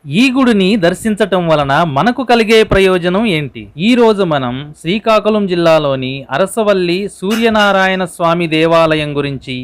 ఈ గుడిని దర్శించటం వలన మనకు కలిగే ప్రయోజనం ఏంటి? ఈ రోజు మనం శ్రీకాకుళం జిల్లాలోని అరసవల్లి సూర్యనారాయణ స్వామి దేవాలయం గురించి,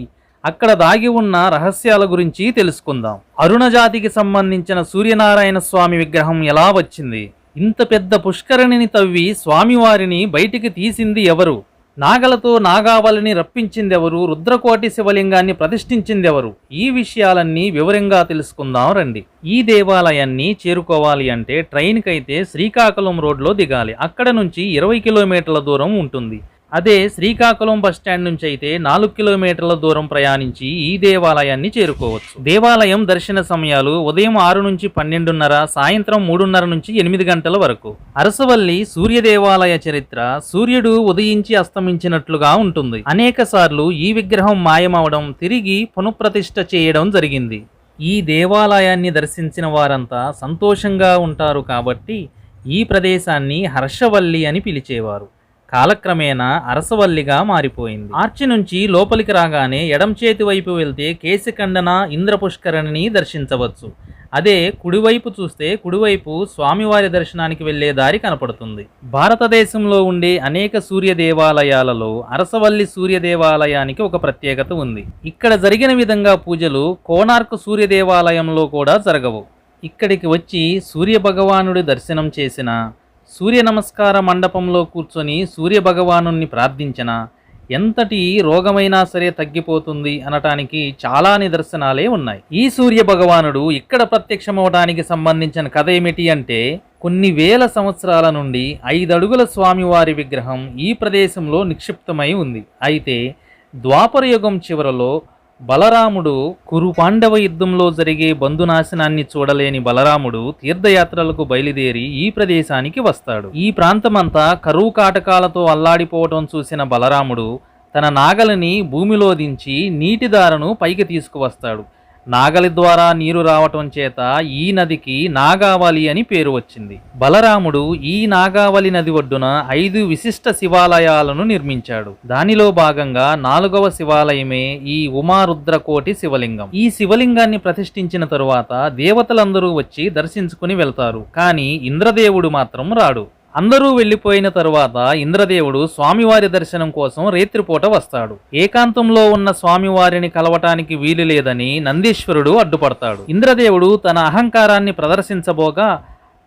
అక్కడ దాగి ఉన్న రహస్యాల గురించి తెలుసుకుందాం. అరుణజాతికి సంబంధించిన సూర్యనారాయణ స్వామి విగ్రహం ఎలా వచ్చింది? ఇంత పెద్ద పుష్కరిణిని తవ్వి స్వామివారిని బయటికి తీసింది ఎవరు? నాగలతో నాగావళిని రప్పించిందెవరు? రుద్రకోటి శివలింగాన్ని ప్రతిష్ఠించిందెవరు? ఈ విషయాలన్నీ వివరంగా తెలుసుకుందాం రండి. ఈ దేవాలయాన్ని చేరుకోవాలి అంటే ట్రైన్కైతే శ్రీకాకుళం రోడ్లో దిగాలి. అక్కడ నుంచి 20 కిలోమీటర్ల దూరం ఉంటుంది. అదే శ్రీకాకుళం బస్టాండ్ నుంచి అయితే 4 కిలోమీటర్ల దూరం ప్రయాణించి ఈ దేవాలయాన్ని చేరుకోవచ్చు. దేవాలయం దర్శన సమయాలు ఉదయం 6 నుంచి 12:30, సాయంత్రం 3:30 నుంచి 8 గంటల వరకు. అరసవల్లి సూర్య దేవాలయ చరిత్ర సూర్యుడు ఉదయించి అస్తమించినట్లుగా ఉంటుంది. అనేక సార్లు ఈ విగ్రహం మాయమవడం, తిరిగి పునఃప్రతిష్ఠ చేయడం జరిగింది. ఈ దేవాలయాన్ని దర్శించిన వారంతా సంతోషంగా ఉంటారు కాబట్టి ఈ ప్రదేశాన్ని హర్షవల్లి అని పిలిచేవారు. కాలక్రమేణా అరసవల్లిగా మారిపోయింది. ఆర్చి నుంచి లోపలికి రాగానే ఎడం చేతి వైపు వెళ్తే కేశఖండన ఇంద్రపుష్కరిణిని దర్శించవచ్చు. అదే కుడివైపు చూస్తే కుడివైపు స్వామివారి దర్శనానికి వెళ్లే దారి కనపడుతుంది. భారతదేశంలో ఉండే అనేక సూర్య దేవాలయాలలో అరసవల్లి సూర్య దేవాలయానికి ఒక ప్రత్యేకత ఉంది. ఇక్కడ జరిగిన విధంగా పూజలు కోణార్క్ సూర్య దేవాలయంలో కూడా జరగవు. ఇక్కడికి వచ్చి సూర్య భగవానుడి దర్శనం చేసిన, సూర్య నమస్కార మండపంలో కూర్చొని సూర్య భగవానుణ్ణి ప్రార్థించిన ఎంతటి రోగమైనా సరే తగ్గిపోతుంది అనటానికి చాలా నిదర్శనాలే ఉన్నాయి. ఈ సూర్య భగవానుడు ఇక్కడ ప్రత్యక్షమవడానికి సంబంధించిన కథ ఏమిటి అంటే, కొన్ని వేల సంవత్సరాల నుండి 5 అడుగుల స్వామివారి విగ్రహం ఈ ప్రదేశంలో నిక్షిప్తమై ఉంది. అయితే ద్వాపర యుగం చివరలో బలరాముడు కురు పాండవ యుద్ధంలో జరిగే బంధునాశనాన్ని చూడలేని బలరాముడు తీర్థయాత్రలకు బయలుదేరి ఈ ప్రదేశానికి వస్తాడు. ఈ ప్రాంతమంతా కరువు కాటకాలతో అల్లాడిపోవటం చూసిన బలరాముడు తన నాగలిని భూమిలో దించి నీటిదారను పైకి తీసుకువస్తాడు. నాగలి ద్వారా నీరు రావటం చేత ఈ నదికి నాగావళి అని పేరు వచ్చింది. బలరాముడు ఈ నాగావళి నది ఒడ్డున 5 విశిష్ట శివాలయాలను నిర్మించాడు. దానిలో భాగంగా 4వ శివాలయమే ఈ ఉమారుద్రకోటి శివలింగం. ఈ శివలింగాన్ని ప్రతిష్ఠించిన తరువాత దేవతలందరూ వచ్చి దర్శించుకుని వెళ్తారు. కానీ ఇంద్రదేవుడు మాత్రం రాడు. అందరూ వెళ్లిపోయిన తరువాత ఇంద్రదేవుడు స్వామివారి దర్శనం కోసం రేత్రిపూట వస్తాడు. ఏకాంతంలో ఉన్న స్వామివారిని కలవటానికి వీలు లేదని నందీశ్వరుడు అడ్డుపడతాడు. ఇంద్రదేవుడు తన అహంకారాన్ని ప్రదర్శించబోగా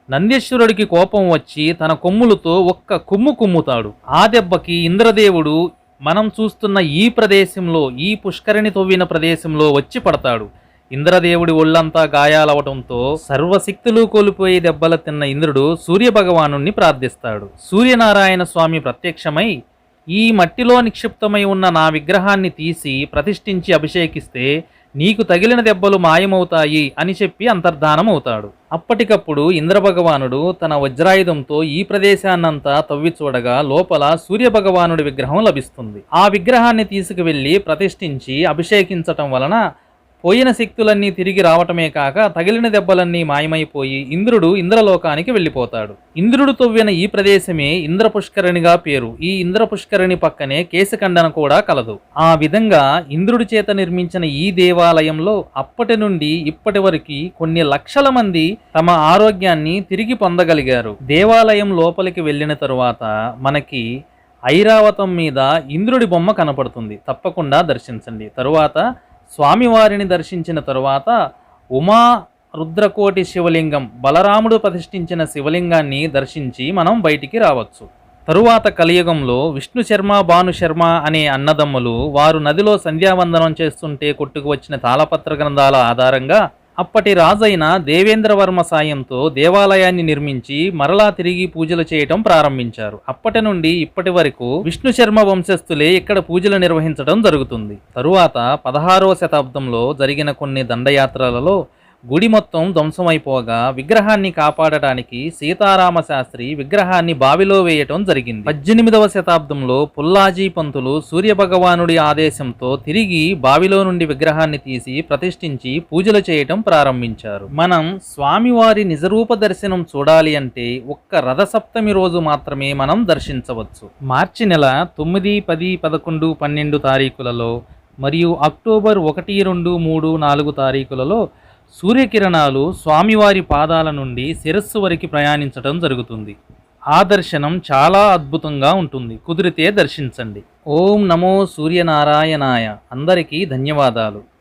నందీశ్వరుడికి కోపం వచ్చి తన కొమ్ములతో ఒక్క కుమ్ము కుమ్ముతాడు. ఆ దెబ్బకి ఇంద్రదేవుడు మనం చూస్తున్న ఈ ప్రదేశంలో, ఈ పుష్కరిణి తవ్విన ప్రదేశంలో వచ్చి పడతాడు. ఇంద్రదేవుడి ఒళ్ళంతా గాయాలవటంతో సర్వశక్తులు కోల్పోయి దెబ్బల తిన్న ఇంద్రుడు సూర్యభగవానుణ్ణి ప్రార్థిస్తాడు. సూర్యనారాయణ స్వామి ప్రత్యక్షమై, ఈ మట్టిలో నిక్షిప్తమై ఉన్న నా విగ్రహాన్ని తీసి ప్రతిష్ఠించి అభిషేకిస్తే నీకు తగిలిన దెబ్బలు మాయమవుతాయి అని చెప్పి అంతర్ధానమవుతాడు. అప్పటికప్పుడు ఇంద్రభగవానుడు తన వజ్రాయుధంతో ఈ ప్రదేశాన్నంతా తవ్వి చూడగా లోపల సూర్యభగవానుడి విగ్రహం లభిస్తుంది. ఆ విగ్రహాన్ని తీసుకువెళ్లి ప్రతిష్ఠించి అభిషేకించటం వలన పోయిన శక్తులన్నీ తిరిగి రావటమే కాక తగిలిన దెబ్బలన్నీ మాయమైపోయి ఇంద్రుడు ఇంద్రలోకానికి వెళ్ళిపోతాడు. ఇంద్రుడు తవ్విన ఈ ప్రదేశమే ఇంద్రపుష్కరిణిగా పేరు. ఈ ఇంద్రపుష్కరిణి పక్కనే కేశఖండన కూడా కలదు. ఆ విధంగా ఇంద్రుడి చేత నిర్మించిన ఈ దేవాలయంలో అప్పటి నుండి ఇప్పటి వరకు కొన్ని లక్షల మంది తమ ఆరోగ్యాన్ని తిరిగి పొందగలిగారు. దేవాలయం లోపలికి వెళ్ళిన తరువాత మనకి ఐరావతం మీద ఇంద్రుడి బొమ్మ కనపడుతుంది. తప్పకుండా దర్శించండి. తరువాత స్వామివారిని దర్శించిన తరువాత ఉమా రుద్రకోటి శివలింగం, బలరాముడు ప్రతిష్ఠించిన శివలింగాన్ని దర్శించి మనం బయటికి రావచ్చు. తరువాత కలియుగంలో విష్ణు శర్మ, భాను శర్మ అనే అన్నదమ్ములు వారు నదిలో సంధ్యావందనం చేస్తుంటే కొట్టుకు వచ్చిన తాళపత్ర గ్రంథాల ఆధారంగా అప్పటి రాజైన దేవేంద్రవర్మ సాయంతో దేవాలయాన్ని నిర్మించి మరలా తిరిగి పూజలు చేయటం ప్రారంభించారు. అప్పటి నుండి ఇప్పటి వరకు విష్ణు శర్మ వంశస్థులే ఇక్కడ పూజలు నిర్వహించడం జరుగుతుంది. తరువాత 16వ శతాబ్దంలో జరిగిన కొన్ని దండయాత్రలలో గుడి మొత్తం ధ్వంసమైపోగా విగ్రహాన్ని కాపాడటానికి సీతారామ శాస్త్రి విగ్రహాన్ని బావిలో వేయటం జరిగింది. 18వ శతాబ్దంలో పుల్లాజీ పంతులు సూర్యభగవానుడి ఆదేశంతో తిరిగి బావిలో నుండి విగ్రహాన్ని తీసి ప్రతిష్ఠించి పూజలు చేయటం ప్రారంభించారు. మనం స్వామివారి నిజరూప దర్శనం చూడాలి అంటే ఒక్క రథసప్తమి రోజు మాత్రమే మనం దర్శించవచ్చు. మార్చి నెల 9, 10, 11, 12 తారీఖులలో మరియు అక్టోబర్ 1, 2, 3, 4 తారీఖులలో సూర్యకిరణాలు స్వామివారి పాదాల నుండి శిరస్సు వరకు ప్రయాణించడం జరుగుతుంది. ఆ దర్శనం చాలా అద్భుతంగా ఉంటుంది. కుదిరితే దర్శించండి. ఓం నమో సూర్యనారాయణాయ. అందరికీ ధన్యవాదాలు.